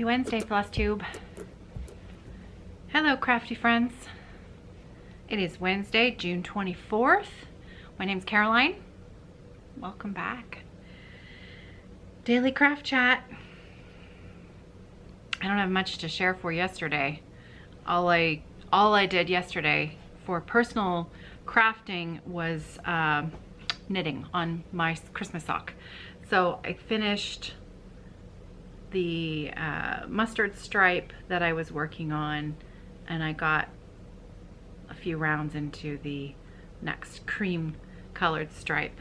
Happy Wednesday, Flosstube. Hello, crafty friends. It is Wednesday, June 24th. My name's Caroline. Welcome back. Daily craft chat. I don't have much to share for yesterday. All I did yesterday for personal crafting was knitting on my Christmas sock. So I finished the mustard stripe that I was working on, and I got a few rounds into the next cream colored stripe.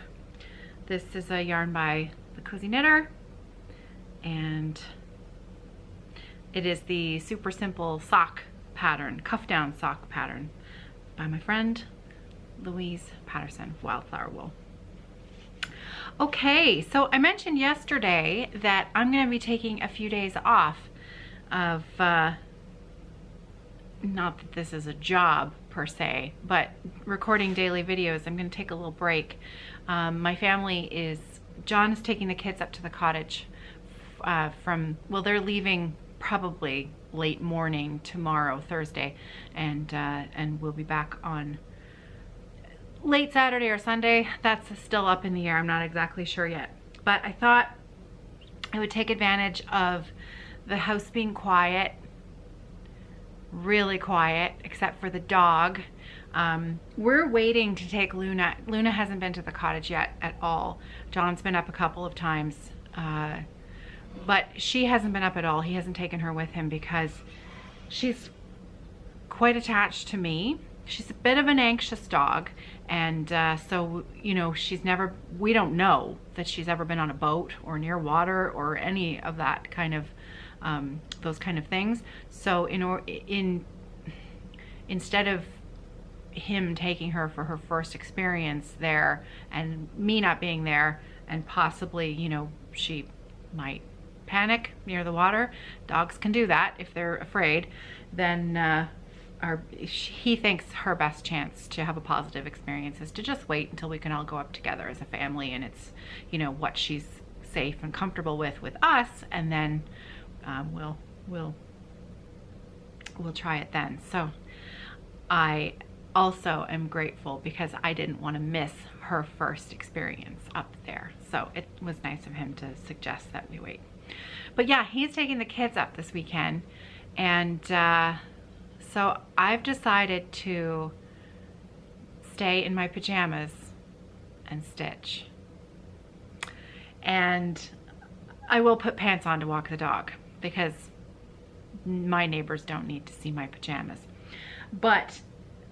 This is a yarn by the Cozy Knitter, and it is the super simple sock pattern, cuff down sock pattern by my friend Louise Patterson, Wildflower Wool. Okay, so I mentioned yesterday that I'm going to be taking a few days off of, not that this is a job per se, but recording daily videos. I'm going to take a little break. My family John is taking the kids up to the cottage well, they're leaving probably late morning tomorrow, Thursday, and we'll be back on late Saturday or Sunday. That's still up in the air. I'm not exactly sure yet. But I thought I would take advantage of the house being quiet, really quiet, except for the dog. We're waiting to take Luna. Luna hasn't been to the cottage yet at all. John's been up a couple of times, but she hasn't been up at all. He hasn't taken her with him because she's quite attached to me. She's a bit of an anxious dog, and so, you know, we don't know that she's ever been on a boat or near water or any of that kind of, those kind of things. So instead of him taking her for her first experience there and me not being there, and possibly, you know, she might panic near the water. Dogs can do that if they're afraid. Then he thinks her best chance to have a positive experience is to just wait until we can all go up together as a family, and it's, you know, what she's safe and comfortable with us, and then we'll try it then. So I also am grateful because I didn't want to miss her first experience up there. So it was nice of him to suggest that we wait. But yeah, he's taking the kids up this weekend, and so I've decided to stay in my pajamas and stitch. And I will put pants on to walk the dog because my neighbors don't need to see my pajamas. But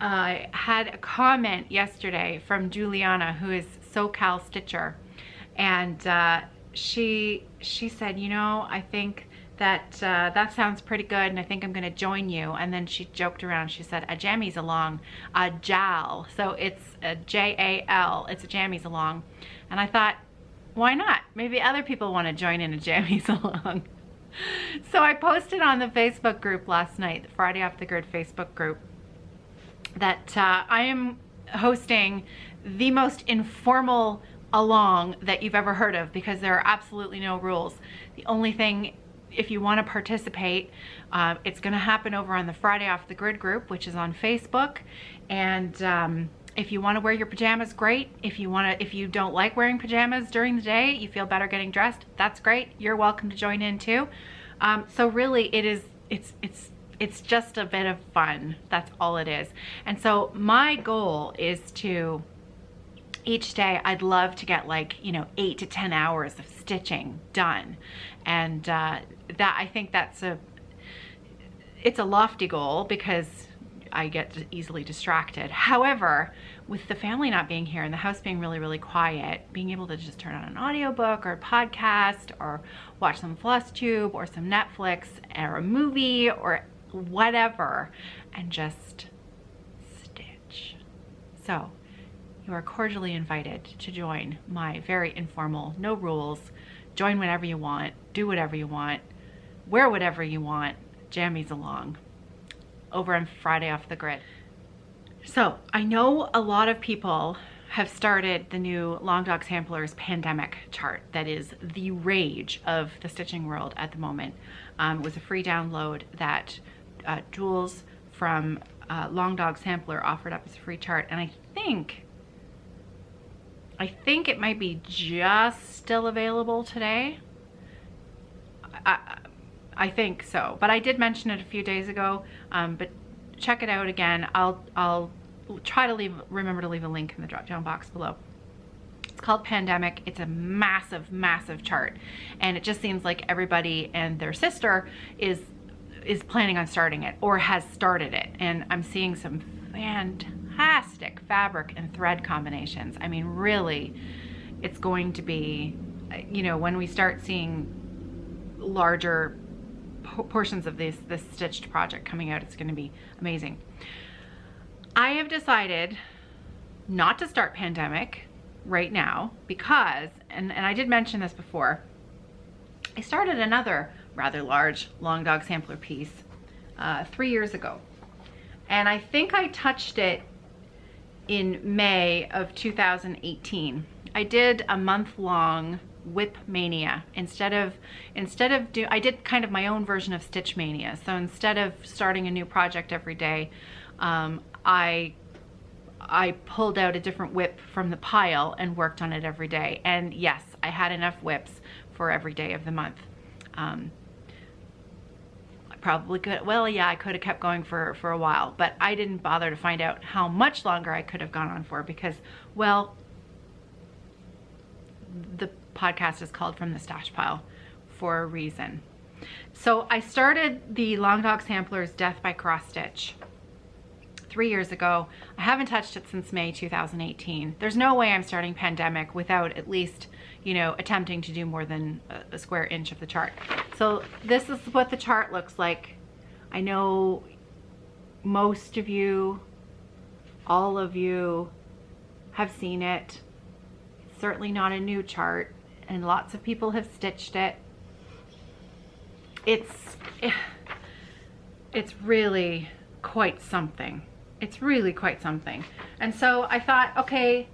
I had a comment yesterday from Juliana, who is SoCal Stitcher, and she said, you know, I think that that sounds pretty good, and I think I'm gonna join you. And then she joked around, she said, a Jammies along, a JAL. So it's a J-A-L, it's a Jammies along. And I thought, why not? Maybe other people wanna join in a Jammies along. So I posted on the Facebook group last night, the Friday Off the Grid Facebook group, that I am hosting the most informal along that you've ever heard of, because there are absolutely no rules. The only thing, if you want to participate, it's going to happen over on the Friday Off the Grid group, which is on Facebook. And if you want to wear your pajamas, great. If you don't like wearing pajamas during the day, you feel better getting dressed, that's great. You're welcome to join in too. So really, it's just a bit of fun. That's all it is. And so my goal is to, each day, I'd love to get, like, you know, 8 to 10 hours of stitching done. And that, I think it's a lofty goal because I get easily distracted. However, with the family not being here and the house being really, really quiet, being able to just turn on an audiobook or a podcast or watch some Flosstube or some Netflix or a movie or whatever, and just stitch. So you are cordially invited to join my very informal, no rules, join whenever you want, do whatever you want, wear whatever you want, Jammies along, over on Friday Off the Grid. So I know a lot of people have started the new Long Dog Sampler's pandemic chart that is the rage of the stitching world at the moment. It was a free download that Jules from Long Dog Sampler offered up as a free chart, and I think it might be just still available today. I think so, but I did mention it a few days ago, but check it out again. I'll try to remember to leave a link in the drop down box below. It's called Pandemic. It's a massive, massive chart, and it just seems like everybody and their sister is planning on starting it or has started it, and I'm seeing some fantastic fabric and thread combinations. I mean, really, it's going to be, you know, when we start seeing larger portions of this stitched project coming out, it's going to be amazing. I have decided not to start Pandemic right now because, and I did mention this before, I started another rather large Long Dog Sampler piece 3 years ago, and I think I touched it in May of 2018. I did a month-long Whip Mania I did kind of my own version of Stitch Mania. So instead of starting a new project every day, I pulled out a different whip from the pile and worked on it every day. And yes, I had enough whips for every day of the month. I probably could, well, yeah, I could have kept going for a while, but I didn't bother to find out how much longer I could have gone on for because, well, the podcast is called From the Stash Pile for a reason. So I started the Long Dog Sampler's Death by Cross Stitch 3 years ago. I haven't touched it since May 2018. There's no way I'm starting Pandemic without at least, you know, attempting to do more than a square inch of the chart. So this is what the chart looks like. I know most of you, all of you have seen it. It's certainly not a new chart, and lots of people have stitched it. It's really quite something. It's really quite something. And so I thought, okay,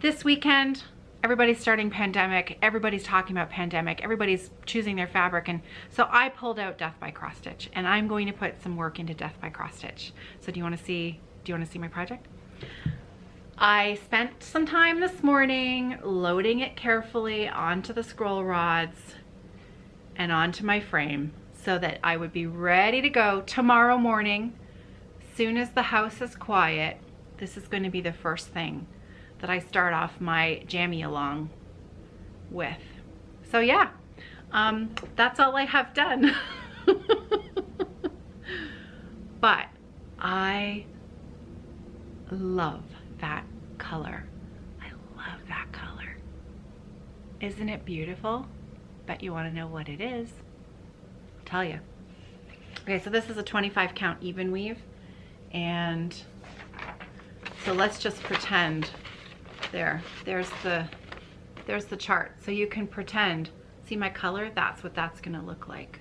this weekend, everybody's starting Pandemic, everybody's talking about Pandemic, everybody's choosing their fabric, and so I pulled out Death by Cross Stitch, and I'm going to put some work into Death by Cross Stitch. So do you want to see my project? I spent some time this morning loading it carefully onto the scroll rods and onto my frame so that I would be ready to go tomorrow morning. Soon as the house is quiet, this is going to be the first thing that I start off my jammy along with. So yeah, that's all I have done. But I love that color. I love that color. Isn't it beautiful? Bet you want to know what it is. I'll tell you. Okay, so this is a 25 count even weave, and so let's just pretend there's the chart. So you can pretend, see my color? That's what that's gonna look like.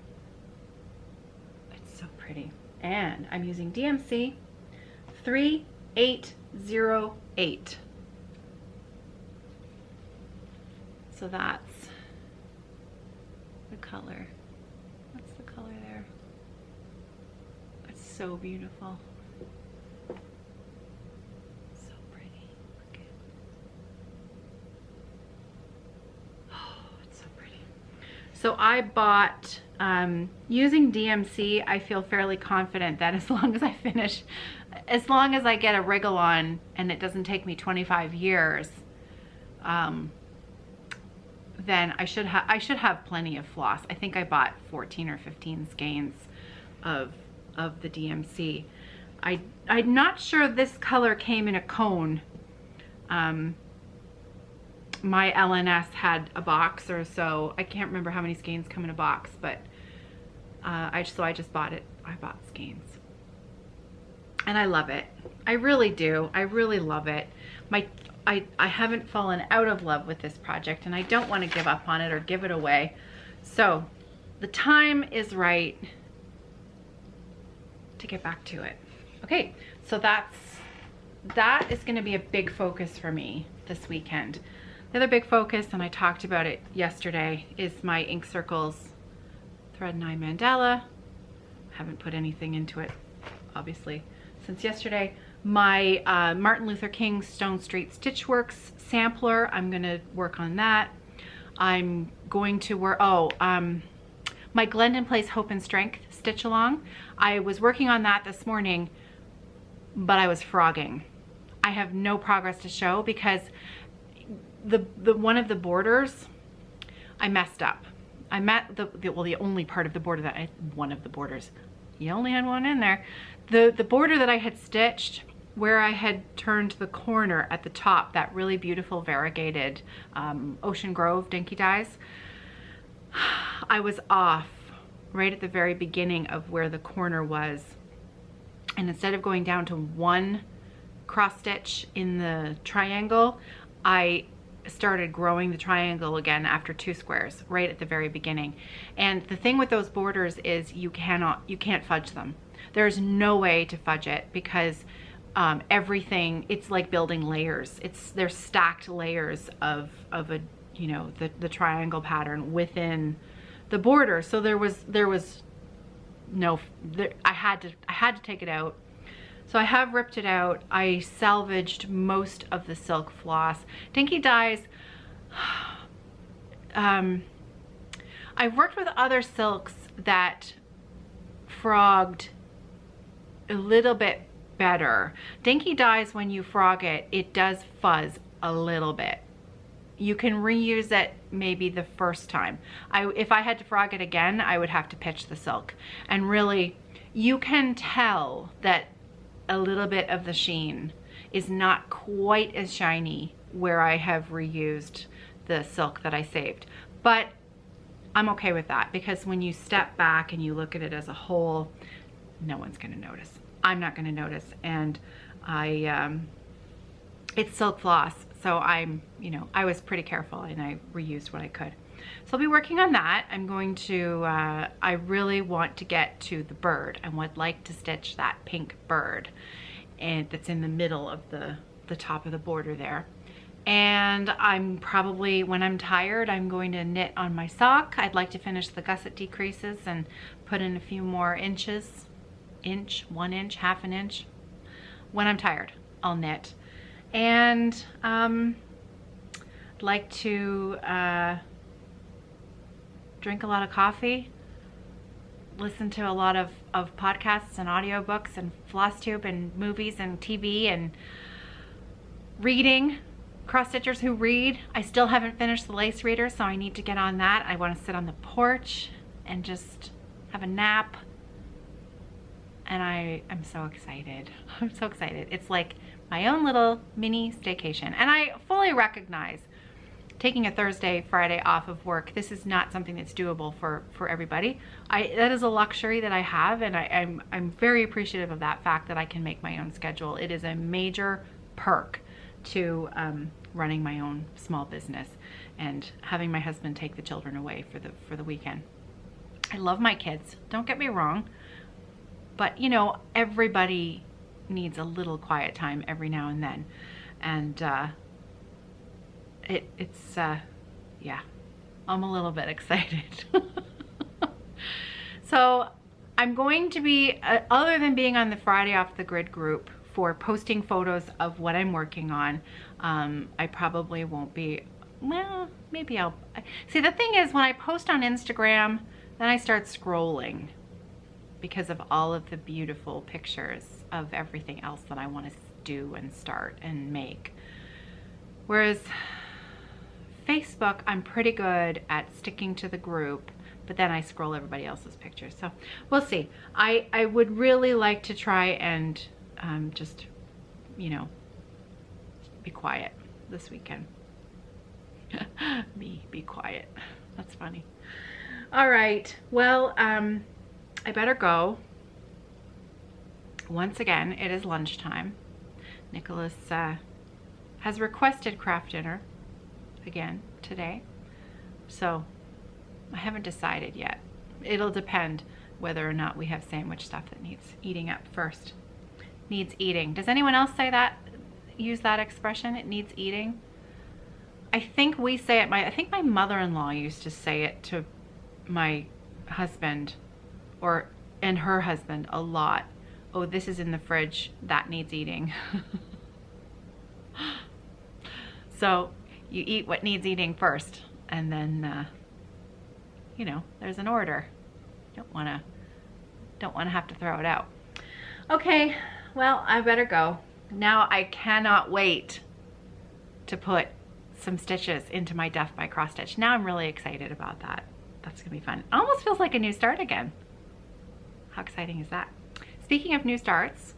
It's so pretty. And I'm using DMC 3808. So that's the color. What's the color there? It's so beautiful. So pretty. Look at it. Oh, it's so pretty. So I bought, using DMC, I feel fairly confident that as long as I finish, as long as I get a wriggle on and it doesn't take me 25 years, then I should have plenty of floss. I think I bought 14 or 15 skeins of the DMC. I'm not sure this color came in a cone. My LNS had a box or so. I can't remember how many skeins come in a box, but I just bought it. I bought skeins. And I love it. I really do. I really love it. I haven't fallen out of love with this project, and I don't want to give up on it or give it away. So the time is right to get back to it. Okay, so that's that is going to be a big focus for me this weekend. The other big focus, and I talked about it yesterday, is my Ink Circles Thread and Eye Mandala. Haven't put anything into it, obviously, since yesterday. My Martin Luther King Stone Street Stitchworks sampler, I'm going to work on that. I'm going to work, my Glendon Place Hope and Strength stitch along. I was working on that this morning, but I was frogging. I have no progress to show because the one of the borders I messed up. I met the only part of the border that one of the borders. You only had one in there. The border that I had stitched, where I had turned the corner at the top, that really beautiful variegated Ocean Grove Dinky Dyes, I was off right at the very beginning of where the corner was. And instead of going down to one cross stitch in the triangle, I started growing the triangle again after 2 squares right at the very beginning. And the thing with those borders is you can't fudge them. There's no way to fudge it because everything, it's like building layers. There's stacked layers of a, you know, the triangle pattern within the border. So there was no, I had to take it out. So I have ripped it out. I salvaged most of the silk floss. Dinky Dyes, I've worked with other silks that frogged a little bit better. Dinky Dyes, when you frog it, it does fuzz a little bit. You can reuse it maybe the first time. If I had to frog it again, I would have to pitch the silk. And really, you can tell that a little bit of the sheen is not quite as shiny where I have reused the silk that I saved. But I'm okay with that because when you step back and you look at it as a whole, no one's gonna notice. I'm not gonna notice. And it's silk floss. So I was pretty careful and I reused what I could. So I'll be working on that. I'm going to, I really want to get to the bird and would like to stitch that pink bird and that's in the middle of the top of the border there. And I'm probably, when I'm tired, I'm going to knit on my sock. I'd like to finish the gusset decreases and put in a few more inches, 1 inch, half an inch. When I'm tired, I'll knit. And I'd like to drink a lot of coffee, listen to a lot of podcasts and audiobooks and Flosstube and movies and TV and reading. Cross-stitchers who read. I still haven't finished the lace reader, so I need to get on that. I want to sit on the porch and just have a nap. And I'm so excited. I'm so excited. It's like my own little mini staycation. And I fully recognize taking a Thursday, Friday off of work, this is not something that's doable for everybody. That is a luxury that I have, and I'm very appreciative of that fact that I can make my own schedule. It is a major perk to running my own small business and having my husband take the children away for the weekend. I love my kids, don't get me wrong, but you know, everybody needs a little quiet time every now and then. And yeah, I'm a little bit excited. So I'm going to be, other than being on the Friday Off the Grid group for posting photos of what I'm working on, I probably won't be, well, maybe I'll, see the thing is when I post on Instagram, then I start scrolling because of all of the beautiful pictures of everything else that I want to do and start and make. Whereas Facebook, I'm pretty good at sticking to the group, but then I scroll everybody else's pictures. So we'll see. I would really like to try and just, you know, be quiet this weekend. Be quiet. That's funny. All right. Well, I better go. Once again, it is lunchtime. Nicholas has requested craft dinner again today, so I haven't decided yet. It'll depend whether or not we have sandwich stuff that needs eating up first. Needs eating. Does anyone else say that use that expression, it needs eating. I think we say it, I think my mother-in-law used to say it to my husband and her husband a lot. Oh, this is in the fridge, that needs eating. So you eat what needs eating first, and then, you know, there's an order. Don't wanna have to throw it out. Okay, well, I better go. Now I cannot wait to put some stitches into my Death by Cross Stitch. Now I'm really excited about that. That's gonna be fun. It almost feels like a new start again. How exciting is that? Speaking of new starts,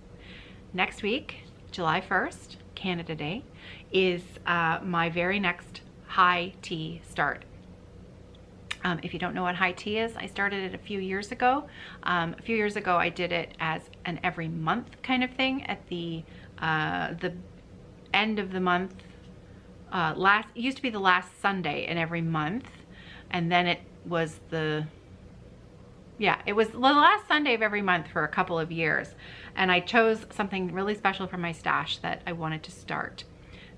next week, July 1st, Canada Day, is my very next high tea start. If you don't know what high tea is, I started it a few years ago. A few years ago, I did it as an every month kind of thing at the end of the month. It used to be the last Sunday in every month, and then it was the last Sunday of every month for a couple of years. And I chose something really special for my stash that I wanted to start,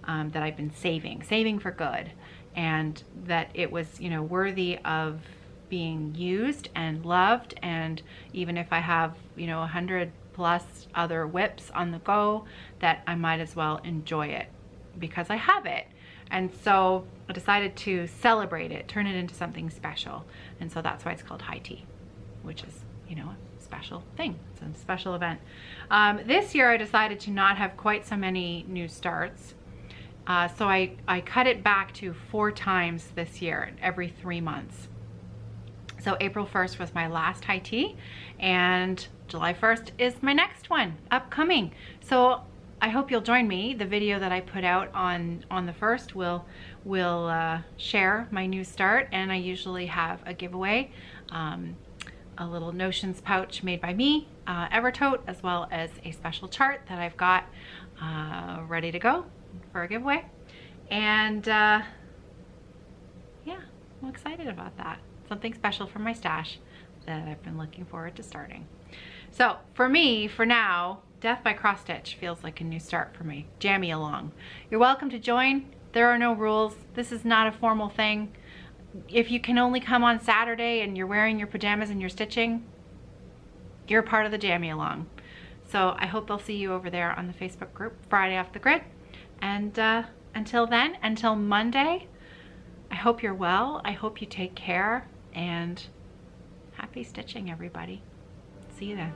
that I've been saving for good, and that it was, you know, worthy of being used and loved. And even if I have, you know, 100 plus other whips on the go, that I might as well enjoy it because I have it. And so I decided to celebrate it, turn it into something special. And so that's why it's called high tea, which is, you know, a special thing. It's a special event. This year I decided to not have quite so many new starts. So I cut it back to 4 times this year, every 3 months. So April 1st was my last high tea, and July 1st is my next one upcoming. So I hope you'll join me. The video that I put out on the 1st will share my new start, and I usually have a giveaway, a little notions pouch made by me, Evertote, as well as a special chart that I've got ready to go for a giveaway. And yeah, I'm excited about that. Something special from my stash that I've been looking forward to starting. So for me, for now, Death by Cross Stitch feels like a new start for me. Jammy along. You're welcome to join. There are no rules. This is not a formal thing. If you can only come on Saturday and you're wearing your pajamas and you're stitching, you're part of the Jammy along. So I hope I'll see you over there on the Facebook group, Friday Off the Grid. And until then, until Monday, I hope you're well. I hope you take care, and happy stitching, everybody. See you then.